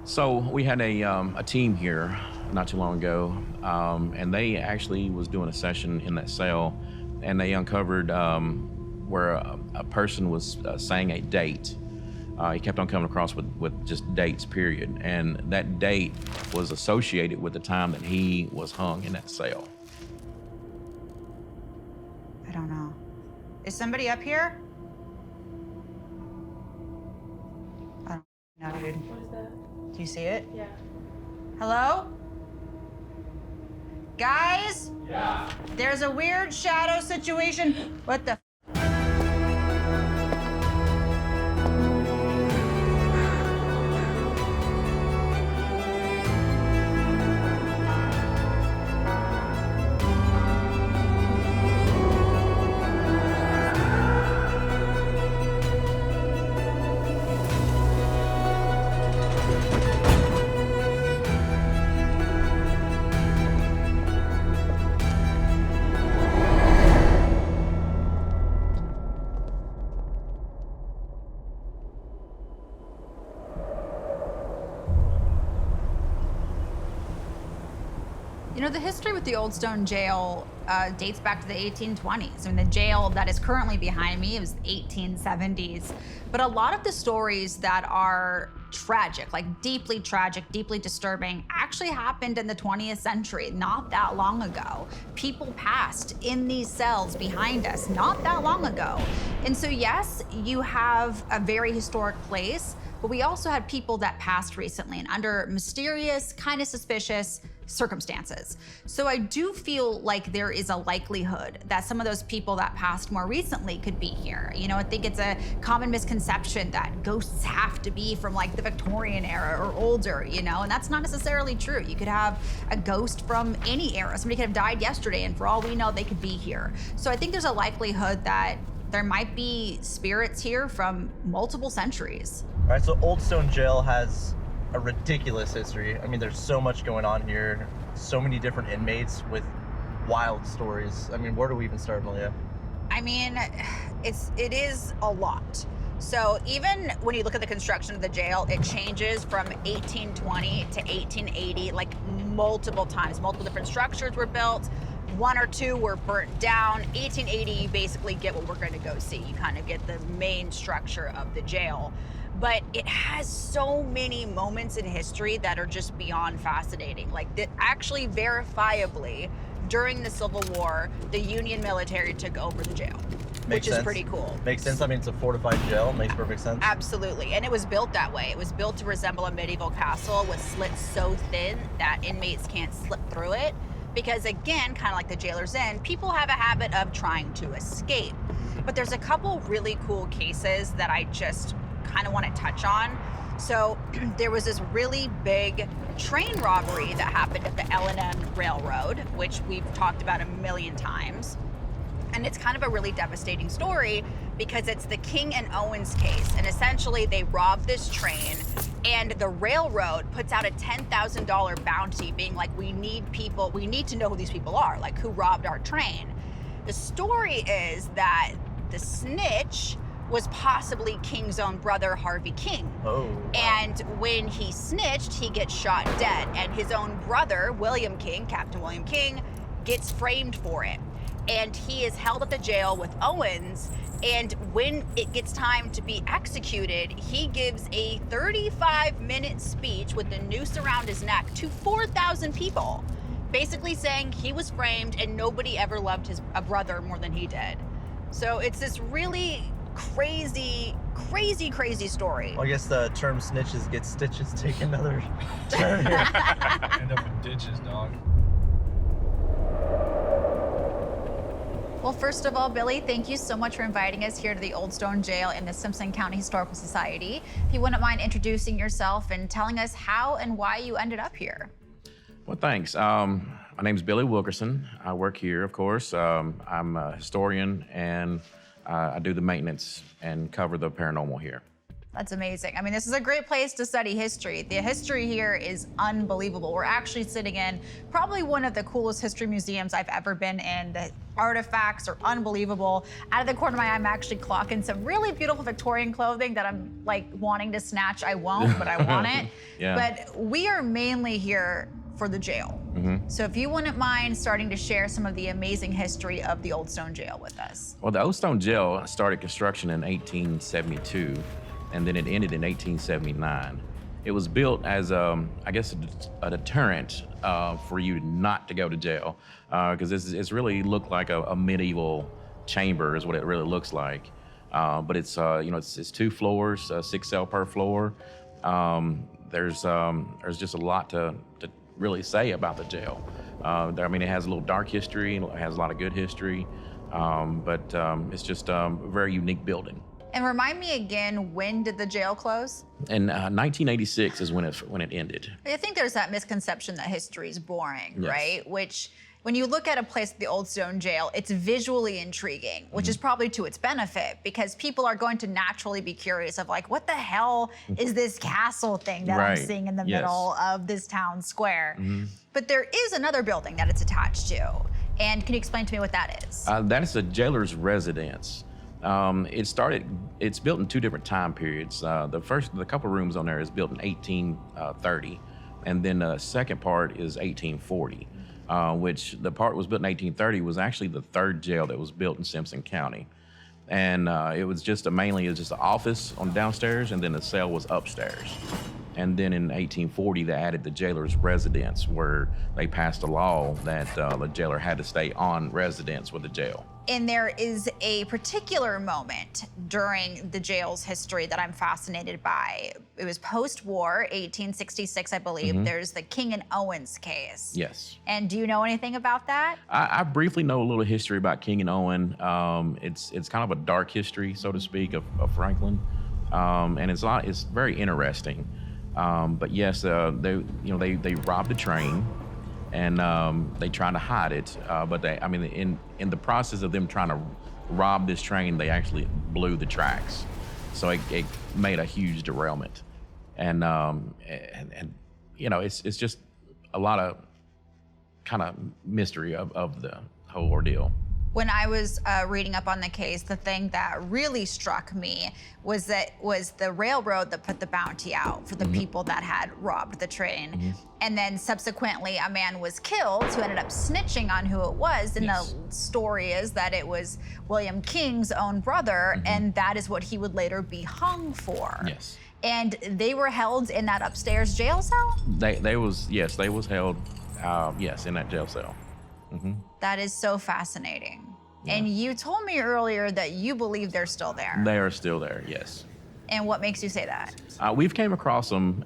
So we had a team here not too long ago, and they actually was doing a session in that cell, and they uncovered where a person was saying a date. He kept on coming across with just dates, period. And that date was associated with the time that he was hung in that cell. I don't know. Is somebody up here? I don't know, dude. What is that? Do you see it? Yeah. Hello? Guys? Yeah. There's a weird shadow situation. What the? You know, the history with the Old Stone Jail dates back to the 1820s. I mean, the jail that is currently behind me, it was the 1870s. But a lot of the stories that are tragic, like deeply tragic, deeply disturbing, actually happened in the 20th century, not that long ago. People passed in these cells behind us not that long ago. And so yes, you have a very historic place, but we also had people that passed recently and under mysterious, kind of suspicious circumstances. So I do feel like there is a likelihood that some of those people that passed more recently could be here. You know, I think it's a common misconception that ghosts have to be from like the Victorian era or older, you know, and that's not necessarily true. You could have a ghost from any era. Somebody could have died yesterday, and for all we know, they could be here. So I think there's a likelihood that there might be spirits here from multiple centuries. All right, so Old Stone Jail has a ridiculous history. I mean, there's so much going on here, so many different inmates with wild stories. I mean, where do we even start, Malia? I mean, it is a lot. So even when you look at the construction of the jail, it changes from 1820 to 1880, like multiple times. Multiple different structures were built. One or two were burnt down. 1880, you basically get what we're going to go see. You kind of get the main structure of the jail. But it has so many moments in history that are just beyond fascinating. Like, that actually verifiably, during the Civil War, the Union military took over the jail, which is pretty cool. Makes sense. I mean, it's a fortified jail. Makes perfect sense. Absolutely. And it was built that way. It was built to resemble a medieval castle with slits so thin that inmates can't slip through it. Because again, kind of like the Jailer's Inn, people have a habit of trying to escape. But there's a couple really cool cases that I just kind of want to touch on. So there was this really big train robbery that happened at the L&M Railroad, which we've talked about a million times. And it's kind of a really devastating story because it's the King and Owens case. And essentially they robbed this train, and the railroad puts out a $10,000 bounty being like, we need to know who these people are, like who robbed our train. The story is that the snitch was possibly King's own brother, Harvey King. Oh. Wow. And when he snitched, he gets shot dead. And his own brother, William King, Captain William King, gets framed for it. And he is held at the jail with Owens. And when it gets time to be executed, he gives a 35-minute speech with the noose around his neck to 4,000 people, basically saying he was framed and nobody ever loved a brother more than he did. So it's this really crazy story. Well, I guess the term snitches get stitches take another turn here. End up in ditches, dog. Well, first of all, Billy, thank you so much for inviting us here to the Old Stone Jail in the Simpson County Historical Society. If you wouldn't mind introducing yourself and telling us how and why you ended up here. Well, thanks. My name's Billy Wilkerson. I work here, of course. I'm a historian, and I do the maintenance and cover the paranormal here. That's amazing. I mean, this is a great place to study history. The history here is unbelievable. We're actually sitting in probably one of the coolest history museums I've ever been in. The artifacts are unbelievable. Out of the corner of my eye, I'm actually clocking some really beautiful Victorian clothing that I'm like wanting to snatch. I won't, but I want it. Yeah. But we are mainly here for the jail. So if you wouldn't mind starting to share some of the amazing history of the Old Stone Jail with us. Well, the Old Stone Jail started construction in 1872, and then it ended in 1879. It was built as, I guess, a deterrent for you not to go to jail, because it's really looked like a medieval chamber is what it really looks like. But it's, it's 2 floors, 6 cells per floor. There's just a lot to really say about the jail. I mean, it has a little dark history, and it has a lot of good history, but it's just a very unique building. And remind me again, when did the jail close? And 1986 is when it ended. I think there's that misconception that history is boring, Yes. right? Which, when you look at a place like the Old Stone Jail, it's visually intriguing, which is probably to its benefit, because people are going to naturally be curious of like, what the hell is this castle thing that I'm Right. seeing in the Yes. middle of this town square? But there is another building that it's attached to. And can you explain to me what that is? That is a jailer's residence. It's built in 2 different time periods. The couple rooms on there is built in 1830, and then the second part is 1840, which the part was built in 1830 was actually the 3rd jail that was built in Simpson County. And it was just mainly an office on downstairs, and then the cell was upstairs. And then in 1840, they added the jailer's residence, where they passed a law that the jailer had to stay on residence with the jail. And there is a particular moment during the jail's history that I'm fascinated by. It was post-war, 1866, I believe. There's the King and Owens case. Yes. And do you know anything about that? I briefly know a little history about King and Owen. It's kind of a dark history, so to speak, of Franklin, and it's very interesting. But yes, they robbed a train, and they tried to hide it. But in the process of them trying to rob this train, they actually blew the tracks, so it made a huge derailment. And it's just a lot of kind of mystery of the whole ordeal. When I was reading up on the case, the thing that really struck me was the railroad that put the bounty out for the people that had robbed the train. And then subsequently, a man was killed who ended up snitching on who it was. And Yes. the story is that it was William King's own brother, and that is what he would later be hung for. Yes. And they were held in that upstairs jail cell? They was held, in that jail cell. That is so fascinating. And you told me earlier that you believe they're still there. They are still there, yes. And what makes you say that? We've came across them,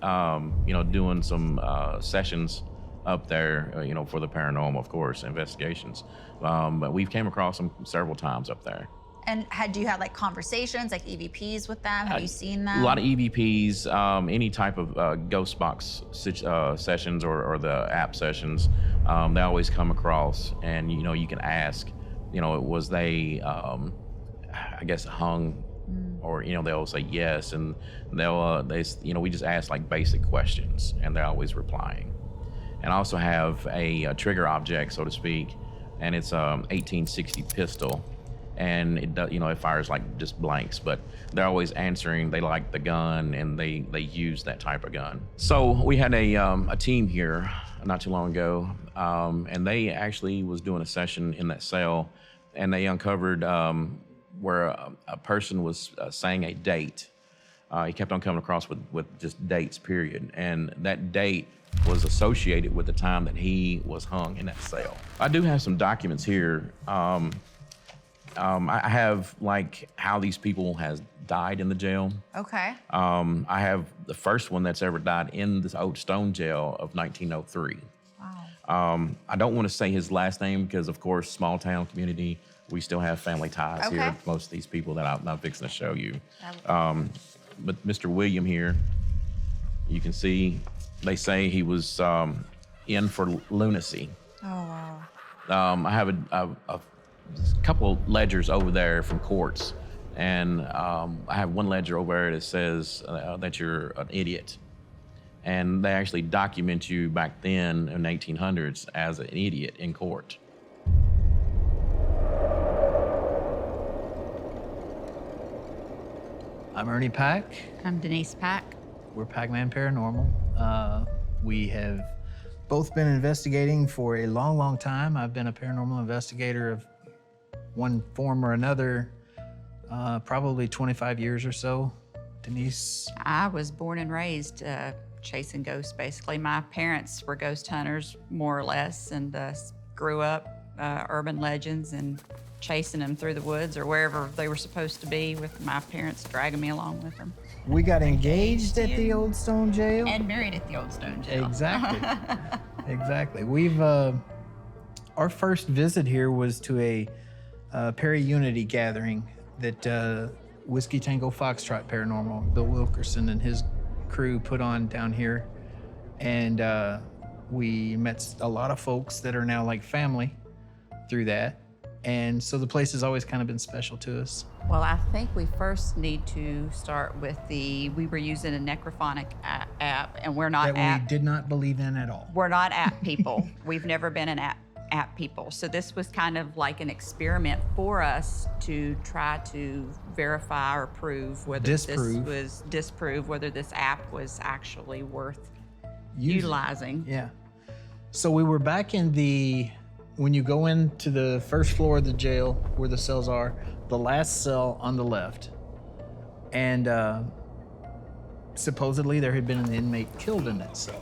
doing some sessions up there, for the paranormal, of course, investigations. But we've came across them several times up there. And do you have like conversations, like EVPs with them? Have you seen them? A lot of EVPs, any type of ghost box sessions or the app sessions, they always come across, and you can ask, was they, I guess, hung, or they'll say yes, and we just ask like basic questions, and they're always replying. And I also have a trigger object, so to speak, and it's a 1860 pistol. And it does, it fires like just blanks, but they're always answering. They like the gun, and they use that type of gun. So we had a team here not too long ago, and they actually was doing a session in that cell, and they uncovered where a person was saying a date. He kept on coming across with just dates, period, and that date was associated with the time that he was hung in that cell. I do have some documents here. I have like how these people has died in the jail. Okay. I have the first one that's ever died in this Old Stone Jail of 1903. Wow. I don't want to say his last name because, of course, small town community, we still have family ties Okay. here. Most of these people that I'm fixing to show you. But Mr. William here, you can see, they say he was in for lunacy. Oh, wow. I have a couple ledgers over there from courts, And I have one ledger over there that says that you're an idiot. And they actually document you back then in the 1800s as an idiot in court. I'm Ernie Pack. I'm Denise Pack. We're Pac-Man Paranormal. We have both been investigating for a long, long time. I've been a paranormal investigator of one form or another, probably 25 years or so. Denise? I was born and raised chasing ghosts, basically. My parents were ghost hunters, more or less, and grew up urban legends and chasing them through the woods or wherever they were supposed to be, with my parents dragging me along with them. We got engaged at the Old Stone Jail. And married at the Old Stone Jail. Exactly. Exactly. We've, our first visit here was to a Perry Unity gathering that Whiskey Tango Foxtrot Paranormal, Bill Wilkerson and his crew put on down here. And we met a lot of folks that are now like family through that. And so the place has always kind of been special to us. Well, I think we first need to start with we were using a necrophonic app, and we're not that we did not believe in at all. We're not app people. We've never been an app people. So this was kind of like an experiment for us to try to verify or prove whether disprove whether this app was actually worth utilizing. Yeah. So we were back in when you go into the first floor of the jail where the cells are, the last cell on the left. And supposedly there had been an inmate killed in that cell.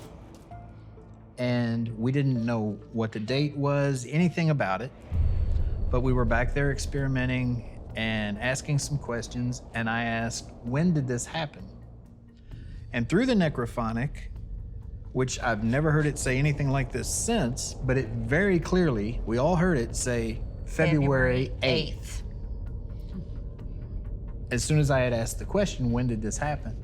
And we didn't know what the date was, anything about it. But we were back there experimenting and asking some questions. And I asked, when did this happen? And through the necrophonic, which I've never heard it say anything like this since, but it very clearly, we all heard it say February 8th. As soon as I had asked the question, when did this happen?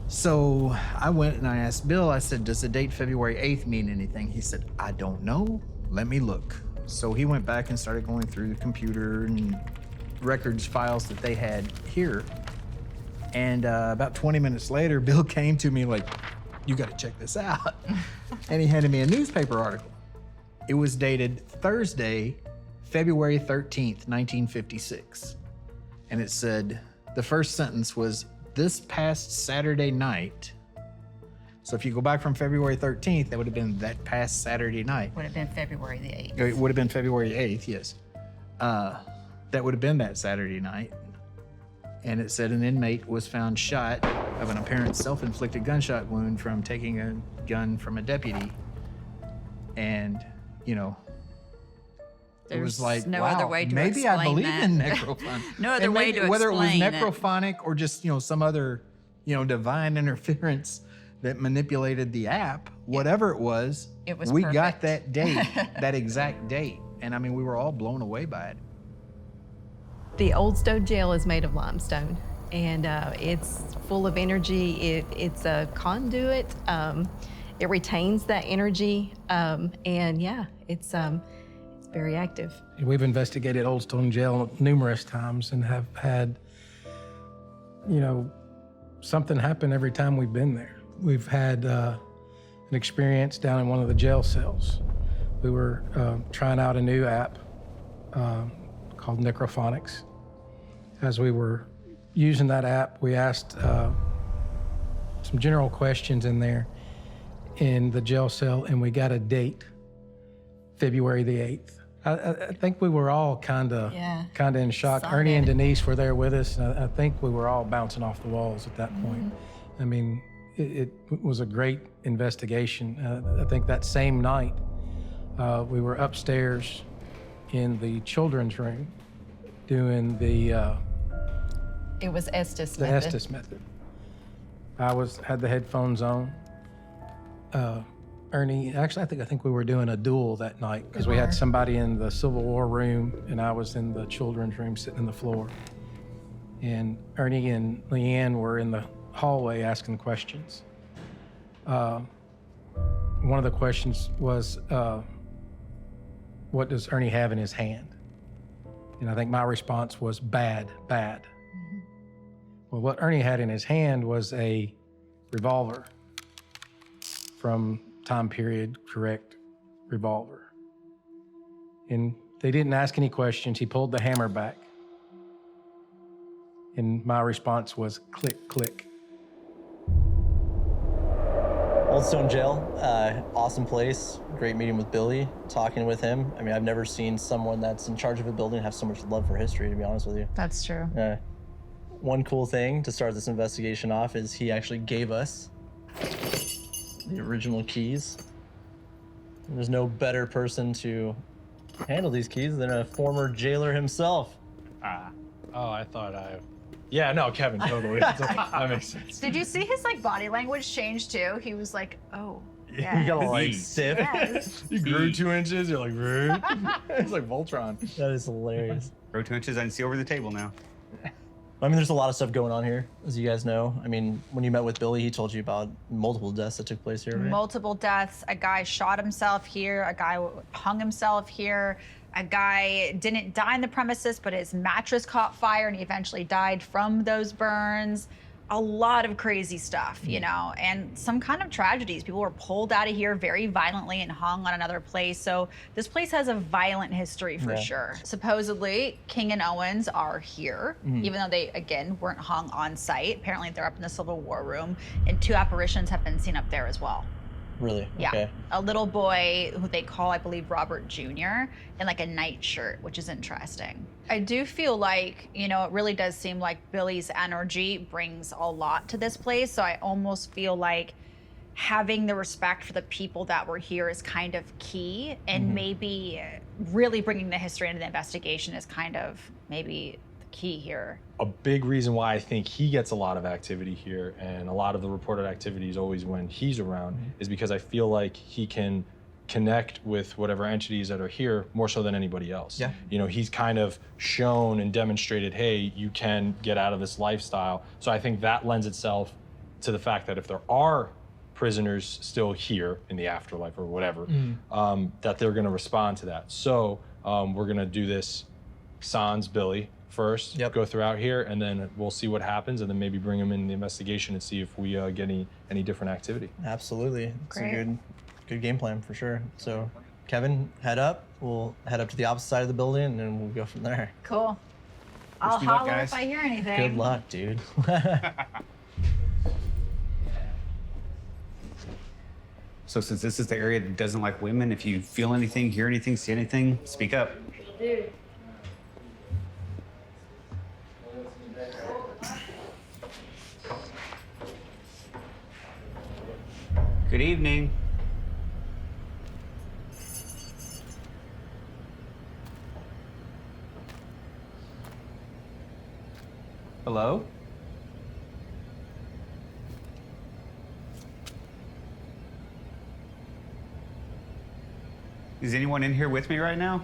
So I went and I asked Bill, I said, does the date February 8th mean anything? He said, I don't know, let me look. So he went back and started going through the computer and records files that they had here. And about 20 minutes later, Bill came to me like, you got to check this out. And he handed me a newspaper article. It was dated Thursday, February 13th, 1956. And it said, the first sentence was, this past Saturday night. So if you go back from February 13th, that would have been that past Saturday night. Would have been February the 8th. It would have been February 8th, yes. That would have been that Saturday night. And it said an inmate was found shot of an apparent self-inflicted gunshot wound from taking a gun from a deputy. And, you know, it was like, no wow, other way to maybe I explain believe that. in necrophonic. No other way to whether it was explain it. necrophonic or just, you know, some other, you know, divine interference that manipulated the app, whatever it was we got that date, that exact date. And I mean, we were all blown away by it. The Old Stone Jail is made of limestone, and it's full of energy. It's a conduit. It retains that energy, and yeah, it's very active. We've investigated Old Stone Jail numerous times and have had, you know, something happen every time we've been there. We've had an experience down in one of the jail cells. We were trying out a new app called Necrophonics. As we were using that app, we asked some general questions in there in the jail cell, and we got a date, February the 8th. I think we were all kind of in shock. Ernie and Denise were there with us, and I think we were all bouncing off the walls at that point. I mean, it was a great investigation. I think that same night, we were upstairs in the children's room doing the It was Estes the method. Estes method. I had the headphones on. Ernie, actually, I think we were doing a duel that night because we had somebody in the Civil War room and I was in the children's room sitting on the floor. And Ernie and Leanne were in the hallway asking questions. One of the questions was, what does Ernie have in his hand? And I think my response was bad, bad. Well, what Ernie had in his hand was a revolver from time period correct revolver. And they didn't ask any questions. He pulled the hammer back. And my response was click, click. Old Stone Jail, awesome place. Great meeting with Billy, talking with him. I mean, I've never seen someone that's in charge of a building have so much love for history, to be honest with you. That's true. One cool thing to start this investigation off is he actually gave us the original keys. And there's no better person to handle these keys than a former jailer himself. Oh, I thought Yeah, no, Kevin, totally. That makes sense. Did you see his like body language change too? He was like, oh, yeah. You got all like stiff. Yes. You grew 2 inches, you're like, it's like Voltron. That is hilarious. Grow 2 inches, I can see over the table now. I mean, there's a lot of stuff going on here, as you guys know. I mean, when you met with Billy, he told you about multiple deaths that took place here, right? Multiple deaths. A guy shot himself here. A guy hung himself here. A guy didn't die in the premises, but his mattress caught fire and he eventually died from those burns. A lot of crazy stuff, you know, and some kind of tragedies. People were pulled out of here very violently and hung on another place. So this place has a violent history for sure. Supposedly, King and Owens are here, even though they, again, weren't hung on site. Apparently, they're up in the Civil War room, and 2 apparitions have been seen up there as well. Really? Yeah. Okay. A little boy who they call, I believe, Robert Jr. in like a nightshirt, which is interesting. I do feel like, you know, it really does seem like Billy's energy brings a lot to this place. So I almost feel like having the respect for the people that were here is kind of key, and maybe really bringing the history into the investigation is kind of maybe the key here. A big reason why I think he gets a lot of activity here, and a lot of the reported activity is always when he's around, is because I feel like he can connect with whatever entities that are here more so than anybody else. Yeah. You know, he's kind of shown and demonstrated, hey, you can get out of this lifestyle. So I think that lends itself to the fact that if there are prisoners still here in the afterlife or whatever, that they're gonna respond to that. So we're gonna do this sans Billy first, go throughout here, and then we'll see what happens, and then maybe bring him in the investigation and see if we get any different activity. Absolutely. It's Great. a good game plan for sure. So Kevin, head up. We'll head up to the opposite side of the building, and then we'll go from there. Cool. I'll me luck, holler guys. if I hear anything. Good luck, dude. So since this is the area that doesn't like women, if you feel anything, hear anything, see anything, speak up. Good evening. Hello? Is anyone in here with me right now?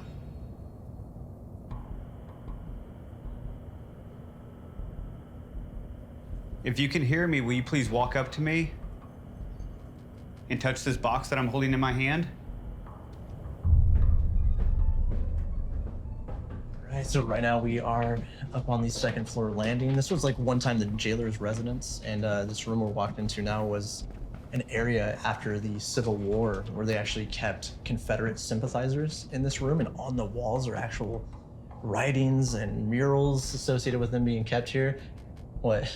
If you can hear me, will you please walk up to me and touch this box that I'm holding in my hand? Right, so right now we are up on the 2nd floor landing. This was like one time the jailer's residence, and this room we're walked into now was an area after the Civil War where they actually kept Confederate sympathizers in this room, and on the walls are actual writings and murals associated with them being kept here. What?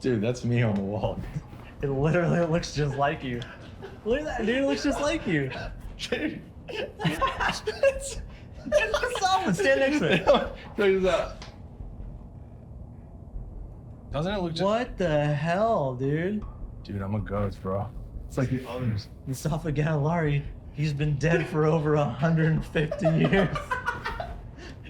Dude, that's me on the wall. It literally looks just like you. Look at that, dude, it looks just like you. Dude. Solomon, stand next to it. Look at that. Doesn't it look just... What the hell, dude? Dude, I'm a ghost, bro. It's like the others. Mustafa Galilari, he's been dead for over 150 years.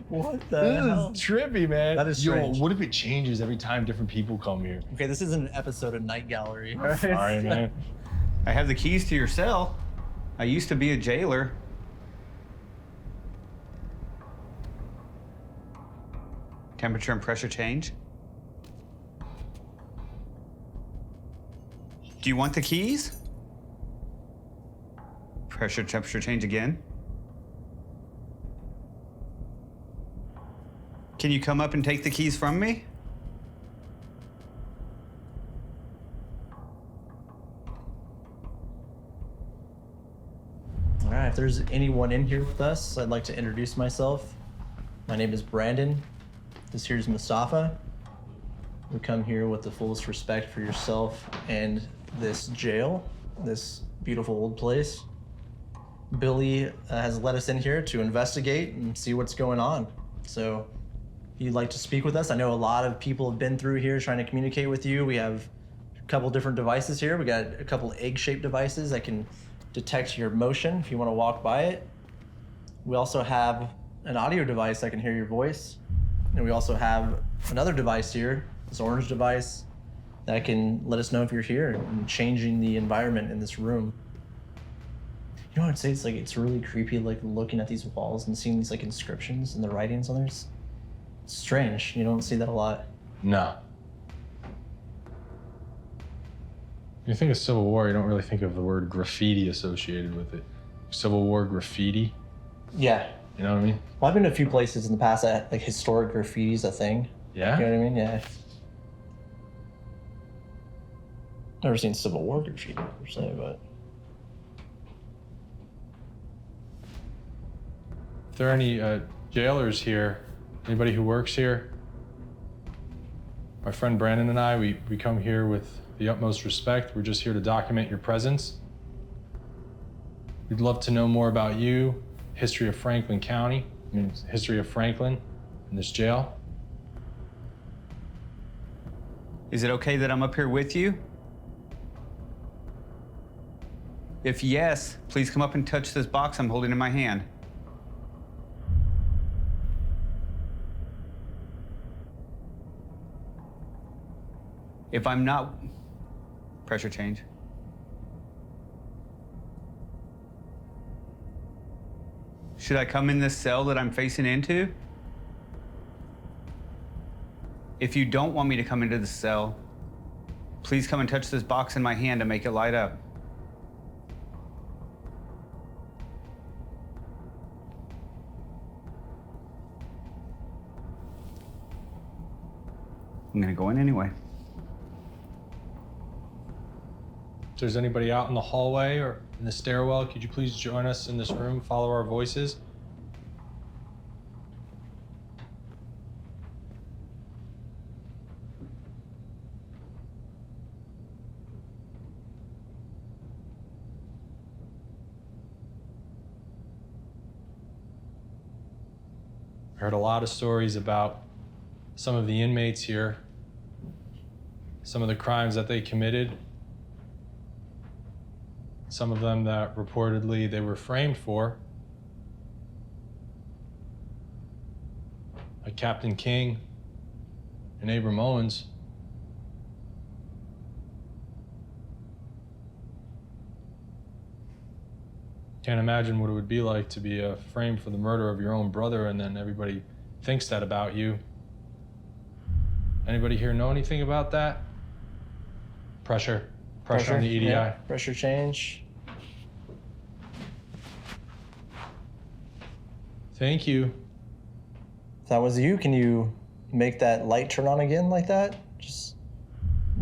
What the hell? This is trippy, man. That is strange. Yo, what if it changes every time different people come here? Okay, this isn't an episode of Night Gallery. All right, man. I have the keys to your cell. I used to be a jailer. Temperature and pressure change. Do you want the keys? Pressure, temperature change again. Can you come up and take the keys from me? All right, if there's anyone in here with us, I'd like to introduce myself. My name is Brandon. This here is Mustafa. We come here with the fullest respect for yourself and this jail, this beautiful old place. Billy has let us in here to investigate and see what's going on. So if you'd like to speak with us, I know a lot of people have been through here trying to communicate with you. We have a couple different devices here. We got a couple egg-shaped devices that can detect your motion if you want to walk by it. We also have an audio device that can hear your voice. And we also have another device here, this orange device, that can let us know if you're here and changing the environment in this room. You know what I'd say? It's like, it's really creepy, like looking at these walls and seeing these like inscriptions and the writings on there. It's strange. You don't see that a lot. No. When you think of Civil War, you don't really think of the word graffiti associated with it. Civil War graffiti. Yeah. You know what I mean? Well, I've been to a few places in the past that like historic graffiti's a thing. Yeah? You know what I mean? Yeah. Never seen Civil War graffiti per se, but. If there are any jailers here, anybody who works here, my friend Brandon and I, we come here with the utmost respect. We're just here to document your presence. We'd love to know more about you, history of Franklin County, history of Franklin and this jail. Is it okay that I'm up here with you? If yes, please come up and touch this box I'm holding in my hand. If I'm not, pressure change. Should I come in this cell that I'm facing into? If you don't want me to come into the cell, please come and touch this box in my hand to make it light up. I'm gonna go in anyway. If there's anybody out in the hallway or in the stairwell, could you please join us in this room, follow our voices? I heard a lot of stories about some of the inmates here, some of the crimes that they committed, some of them that reportedly they were framed for. Like Captain King and Abram Owens. Can't imagine what it would be like to be framed for the murder of your own brother and then everybody thinks that about you. Anybody here know anything about that? Pressure on the EDI. Yeah. Pressure change. Thank you. If that was you, can you make that light turn on again like that? Just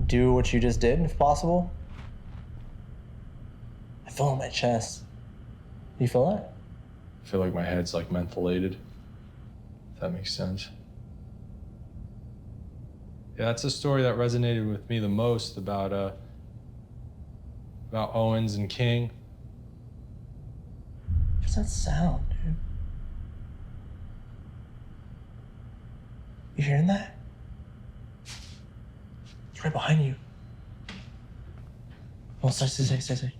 do what you just did, if possible. I feel it in my chest. You feel that? I feel like my head's like mentholated, if that makes sense. Yeah, that's a story that resonated with me the most about Owens and King. What's that sound, dude? You hearing that? It's right behind you. Oh, stay.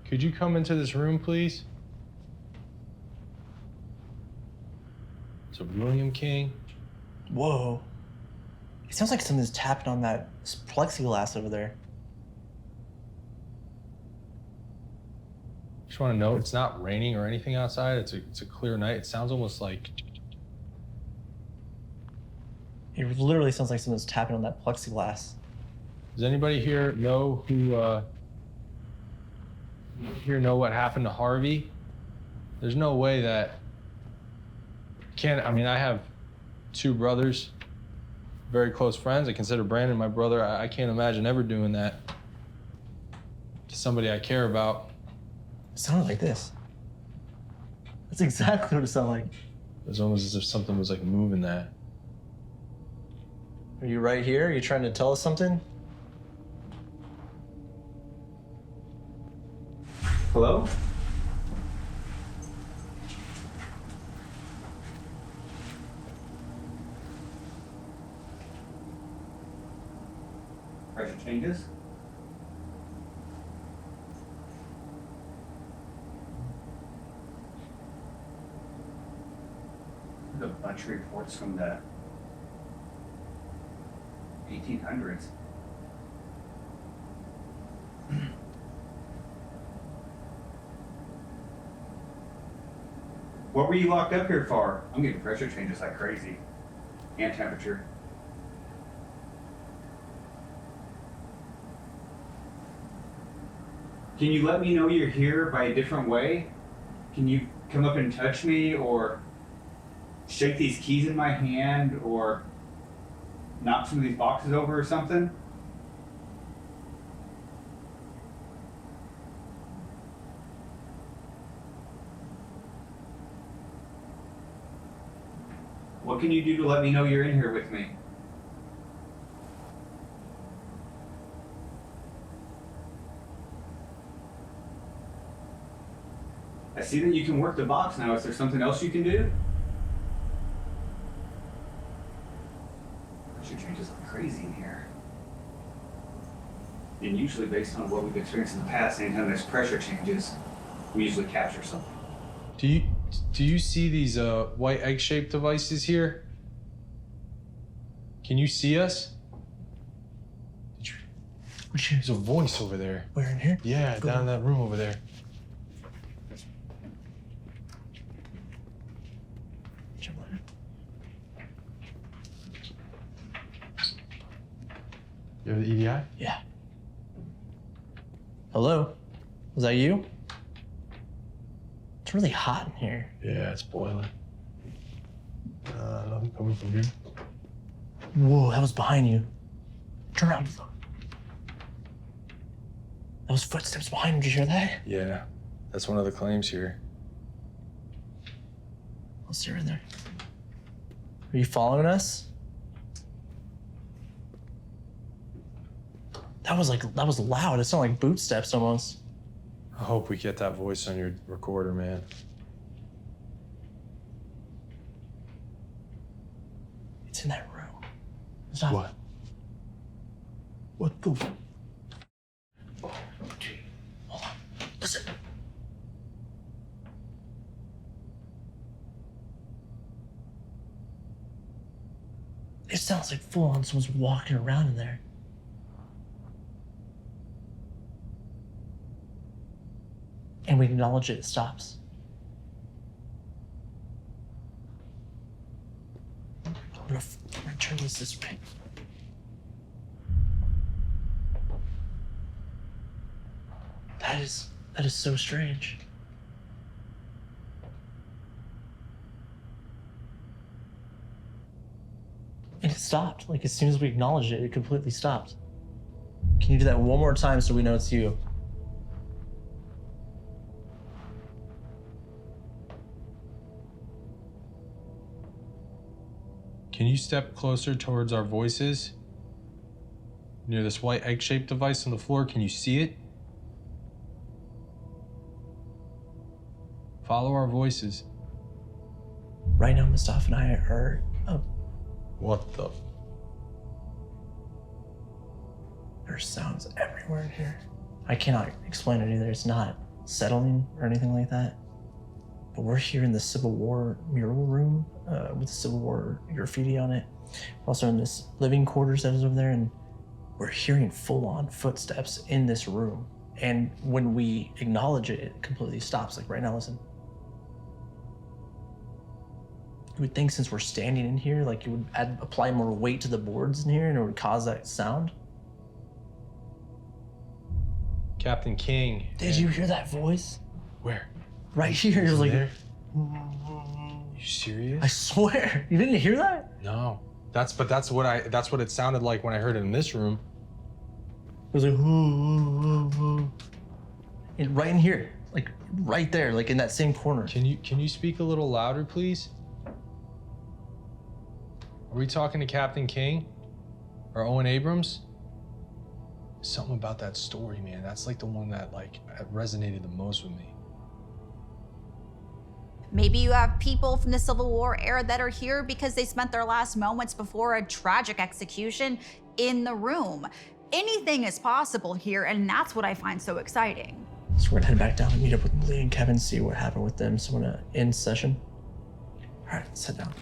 Could you come into this room, please? So William King. Whoa. It sounds like something's tapping on that plexiglass over there. Just want to note, it's not raining or anything outside. It's a clear night. It sounds almost like. It literally sounds like someone's tapping on that plexiglass. Does anybody here know who here know what happened to Harvey, there's no way that I mean, I have 2 brothers, very close friends. I consider Brandon my brother. I can't imagine ever doing that to somebody I care about. It sounded like this. That's exactly what it sounded like. It was almost as if something was like moving that. Are you right here? Are you trying to tell us something? Hello? Pressure changes? There's a bunch of reports from the 1800s. What were you locked up here for? I'm getting pressure changes like crazy. And temperature. Can you let me know you're here by a different way? Can you come up and touch me, or shake these keys in my hand, or knock some of these boxes over or something? What can you do to let me know you're in here with me? I see that you can work the box now. Is there something else you can do? Pressure changes like crazy in here. And usually based on what we've experienced in the past, anytime there's pressure changes, we usually capture something. Do you see these white egg-shaped devices here? Can you see us? There's a voice over there. Where, in here? Yeah, down in that room over there. You have the EDI? Yeah. Hello? Was that you? It's really hot in here. Yeah, it's boiling. Nothing coming from here. Whoa, that was behind you. Turn around. That was footsteps behind you. Did you hear that? Yeah, that's one of the claims here. Let's see right there. Are you following us? That was loud. It sounded like boot steps almost. I hope we get that voice on your recorder, man. It's in that room. It's not... What? What the... Oh, gee. Hold on. Listen. It sounds like full on someone's walking around in there. And we acknowledge it stops. I'm gonna turn this way. That is so strange. And it stopped. Like as soon as we acknowledged it, it completely stopped. Can you do that one more time so we know it's you? Can you step closer towards our voices? Near this white egg-shaped device on the floor, can you see it? Follow our voices. Right now, Mustafa and I are... What the? There's sounds everywhere in here. I cannot explain it either. It's not settling or anything like that. But we're here in the Civil War mural room with the Civil War graffiti on it. We're also in this living quarters that is over there, and we're hearing full-on footsteps in this room. And when we acknowledge it, it completely stops. Like right now, listen. You would think since we're standing in here, like you would apply more weight to the boards in here and it would cause that sound. Captain King. Did you hear that voice? Where? Right here. It was like, there? You serious? I swear. You didn't hear that? No. That's what it sounded like when I heard it in this room. It was like, and right in here, like right there, like in that same corner. Can you speak a little louder, please? Are we talking to Captain King or Owen Abrams? Something about that story, man. That's like the one that like resonated the most with me. Maybe you have people from the Civil War era that are here because they spent their last moments before a tragic execution in the room. Anything is possible here, and that's what I find so exciting. So we're gonna head back down and meet up with Lee and Kevin, see what happened with them. So we're gonna end session. All right, let's head down.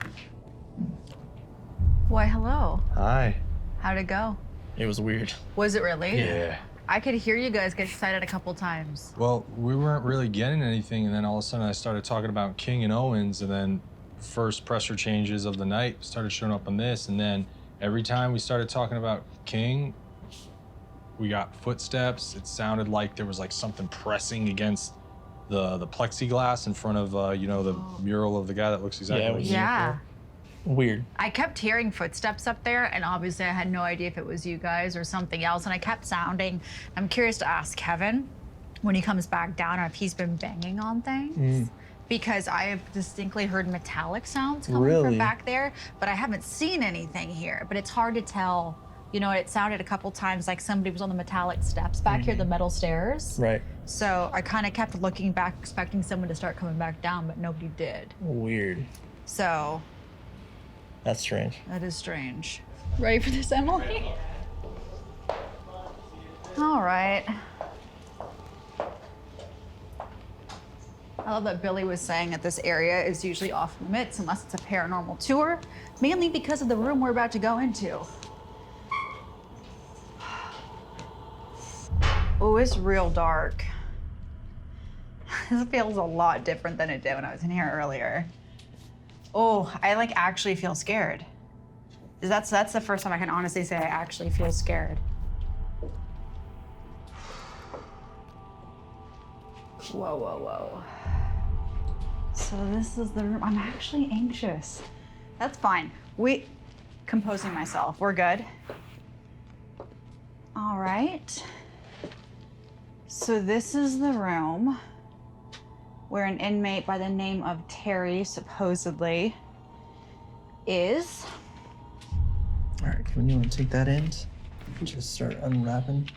Why, hello. Hi. How'd it go? It was weird. Was it really? Yeah. I could hear you guys get excited a couple times. Well, we weren't really getting anything, and then all of a sudden I started talking about King and Owens, and then first pressure changes of the night started showing up on this, and then every time we started talking about King, we got footsteps. It sounded like there was like something pressing against the plexiglass in front of the mural of the guy that looks exactly like Yeah. Weird. I kept hearing footsteps up there, and obviously I had no idea if it was you guys or something else, and I kept sounding. I'm curious to ask Kevin when he comes back down if he's been banging on things. Because I have distinctly heard metallic sounds coming from back there, but I haven't seen anything here. But it's hard to tell. You know, it sounded a couple times like somebody was on the metallic steps back here, the metal stairs. Right. So I kind of kept looking back, expecting someone to start coming back down, but nobody did. Weird. So That's strange. that is strange. Ready for this, Emily? All right. I love that Billy was saying that this area is usually off limits unless it's a paranormal tour, mainly because of the room we're about to go into. Oh, it's real dark. This feels a lot different than it did when I was in here earlier. Oh, I like actually feel scared. That's the first time I can honestly say I actually feel scared. Whoa, whoa, whoa. So this is the room. I'm actually anxious. That's fine. Composing myself. We're good. All right. So this is the room where an inmate by the name of Terry supposedly is. All right, Kevin, you want to take that end? Just start unwrapping.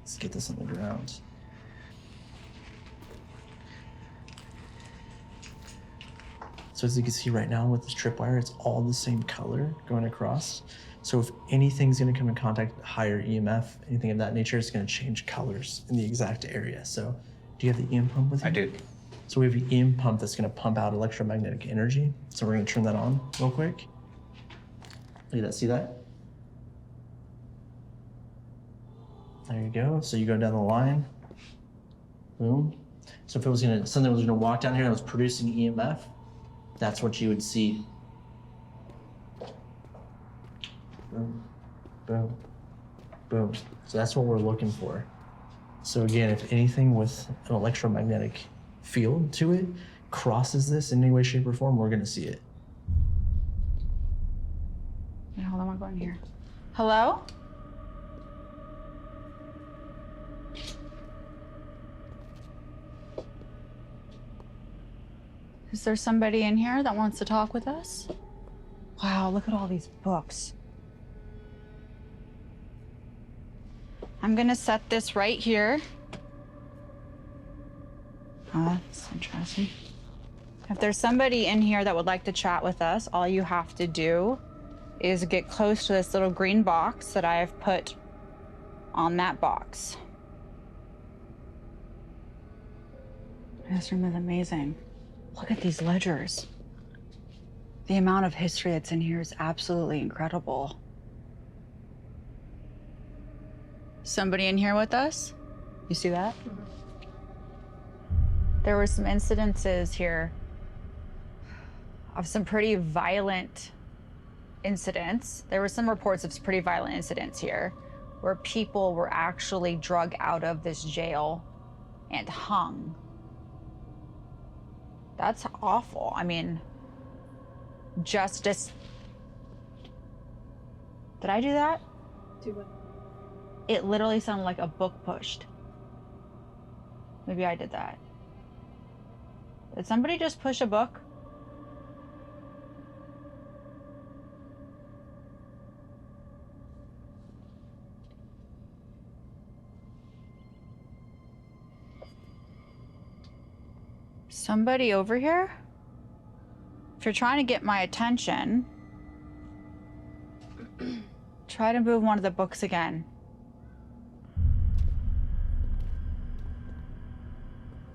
Let's get this on the ground. So as you can see right now with this tripwire, it's all the same color going across. So if anything's gonna come in contact with higher EMF, anything of that nature, it's gonna change colors in the exact area. So do you have the EM pump with you? I do. So we have an EM pump that's gonna pump out electromagnetic energy. So we're gonna turn that on real quick. Look at that, see that? There you go. So you go down the line, boom. So if it was something was gonna walk down here that was producing EMF, that's what you would see. Boom, boom, boom. So that's what we're looking for. So again, if anything with an electromagnetic field to it crosses this in any way, shape, or form, we're gonna see it. Wait, hold on, I'm going here. Hello? Is there somebody in here that wants to talk with us? Wow, look at all these books. I'm gonna set this right here. Oh, that's interesting. If there's somebody in here that would like to chat with us, all you have to do is get close to this little green box that I have put on that box. This room is amazing. Look at these ledgers. The amount of history that's in here is absolutely incredible. Somebody in here with us? You see that? There were some incidences here of some pretty violent incidents. There were some reports of pretty violent incidents here where people were actually drug out of this jail and hung. That's awful. I mean, justice. Did I do that? Do what? It literally sounded like a book pushed. Maybe I did that. Did somebody just push a book? Somebody over here? If you're trying to get my attention, try to move one of the books again.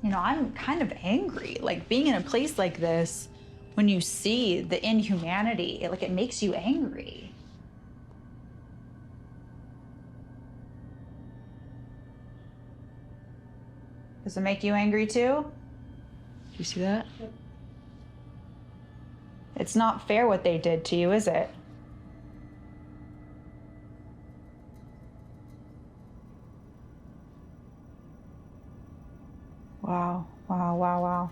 You know, I'm kind of angry. Like, being in a place like this, when you see the inhumanity, it makes you angry. Does it make you angry too? Do you see that? Yep. It's not fair what they did to you, is it? Wow, wow, wow, wow.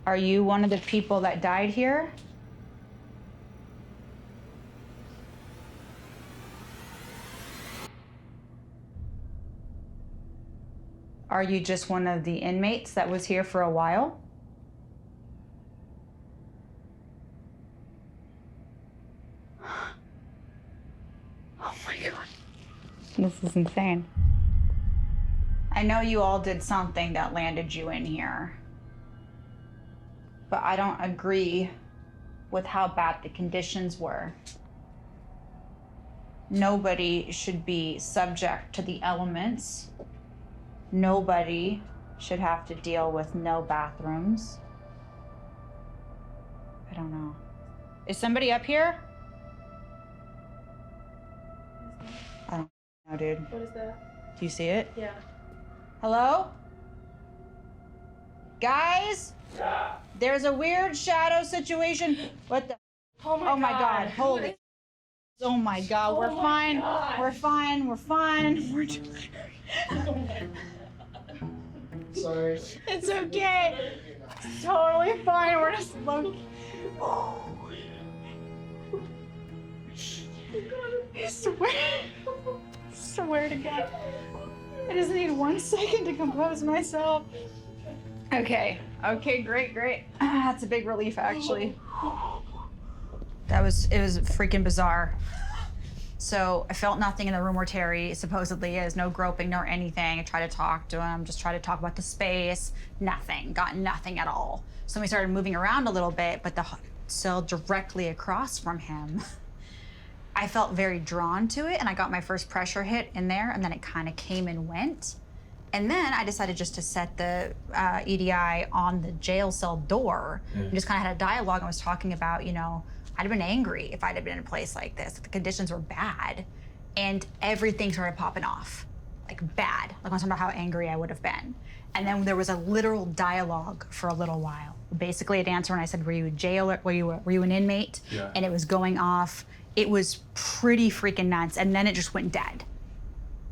Are you one of the people that died here? Are you just one of the inmates that was here for a while? Oh my God. This is insane. I know you all did something that landed you in here, but I don't agree with how bad the conditions were. Nobody should be subject to the elements. Nobody should have to deal with no bathrooms. I don't know. Is somebody up here? I don't know, dude. What is that? Do you see it? Yeah. Hello? Guys? Yeah. There's a weird shadow situation. What the? Oh my God. Holy. Oh my God. We're fine. God. We're fine. We're fine. We're Sorry. It's okay. It's totally fine. We're just looking. I swear to God. I just need 1 second to compose myself. Okay. Okay, great. That's a big relief, actually. It was freaking bizarre. So I felt nothing in the room where Terry supposedly is, no groping nor anything. I tried to talk to him, just tried to talk about the space, nothing, got nothing at all. So we started moving around a little bit, but the cell directly across from him, I felt very drawn to it, and I got my first pressure hit in there, and then it kind of came and went. And then I decided just to set the EDI on the jail cell door and just kind of had a dialogue and was talking about, you know, I'd have been angry if I'd have been in a place like this. The conditions were bad, and everything started popping off, like bad. Like, I was talking about how angry I would have been. And then there was a literal dialogue for a little while. Basically, I'd answer and I said, were you a jailer? Were you an inmate? Yeah. And it was going off. It was pretty freaking nuts. And then it just went dead.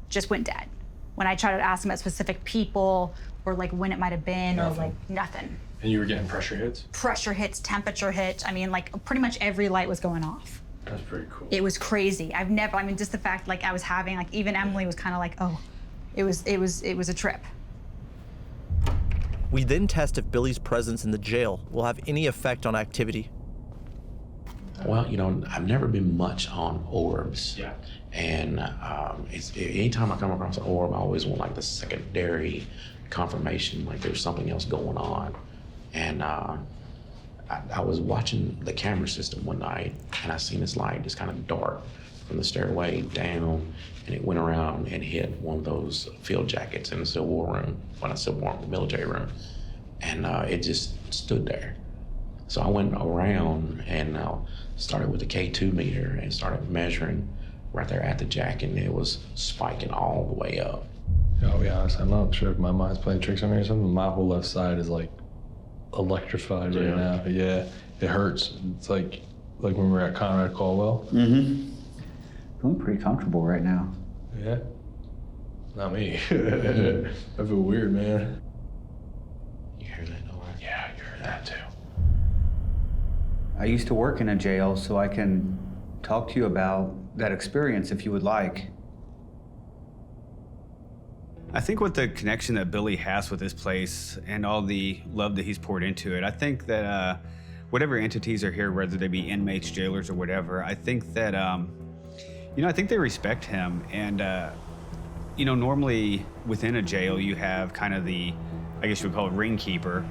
Just went dead. When I tried to ask him about specific people or like when it might have been or like nothing. And you were getting pressure hits? Pressure hits, temperature hits. I mean, like pretty much every light was going off. That's pretty cool. It was crazy. I mean, just the fact like I was having, like even Emily was kind of like, oh, it was a trip. We then test if Billy's presence in the jail will have any effect on activity. Well, you know, I've never been much on orbs. Yeah. And anytime I come across an orb, I always want like the secondary confirmation, like there's something else going on. And I was watching the camera system one night, and I seen this light just kind of dart from the stairway down, and it went around and hit one of those field jackets in the Civil War room, when I Civil War, the military room, and it just stood there. So I went around and started with the K2 meter and started measuring right there at the jacket, and it was spiking all the way up. I'll be honest, I'm not sure if my mind's playing tricks on me or something. My whole left side is like electrified right now. Yeah, it hurts. It's like Like when we were at Conrad Caldwell? Mm-hmm. Feeling pretty comfortable right now. Yeah. Not me. I feel weird, man. You hear that, Nora? Yeah, you heard that too. I used to work in a jail, so I can talk to you about that experience if you would like. I think with the connection that Billy has with this place and all the love that he's poured into it, I think that whatever entities are here, whether they be inmates, jailers, or whatever, I think that, I think they respect him. And, normally within a jail, you have kind of the, I guess you would call it ring keeper.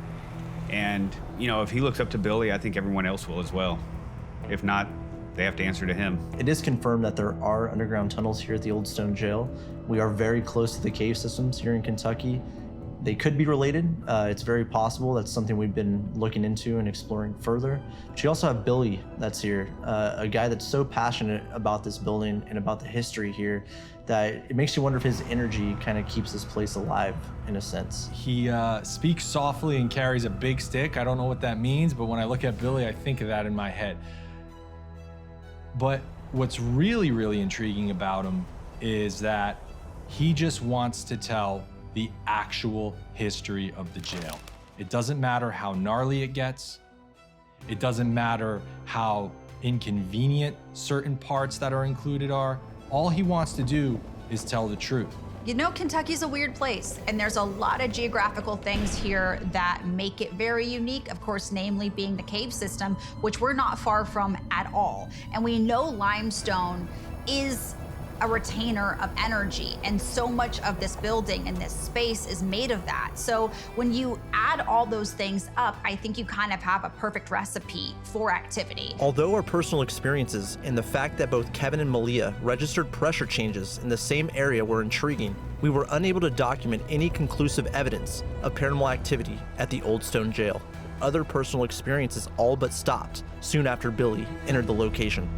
And, if he looks up to Billy, I think everyone else will as well. If not, they have to answer to him. It is confirmed that there are underground tunnels here at the Old Stone Jail. We are very close to the cave systems here in Kentucky. They could be related. It's very possible. That's something we've been looking into and exploring further. But you also have Billy that's here, a guy that's so passionate about this building and about the history here that it makes you wonder if his energy kind of keeps this place alive in a sense. He speaks softly and carries a big stick. I don't know what that means, but when I look at Billy, I think of that in my head. But what's really, really intriguing about him is that he just wants to tell the actual history of the jail. It doesn't matter how gnarly it gets. It doesn't matter how inconvenient certain parts that are included are. All he wants to do is tell the truth. Kentucky's a weird place, and there's a lot of geographical things here that make it very unique, of course, namely being the cave system, which we're not far from at all. And we know limestone is a retainer of energy, and so much of this building and this space is made of that. So when you add all those things up, I think you kind of have a perfect recipe for activity. Although our personal experiences and the fact that both Kevin and Malia registered pressure changes in the same area were intriguing, we were unable to document any conclusive evidence of paranormal activity at the Old Stone Jail. Other personal experiences all but stopped soon after Billy entered the location.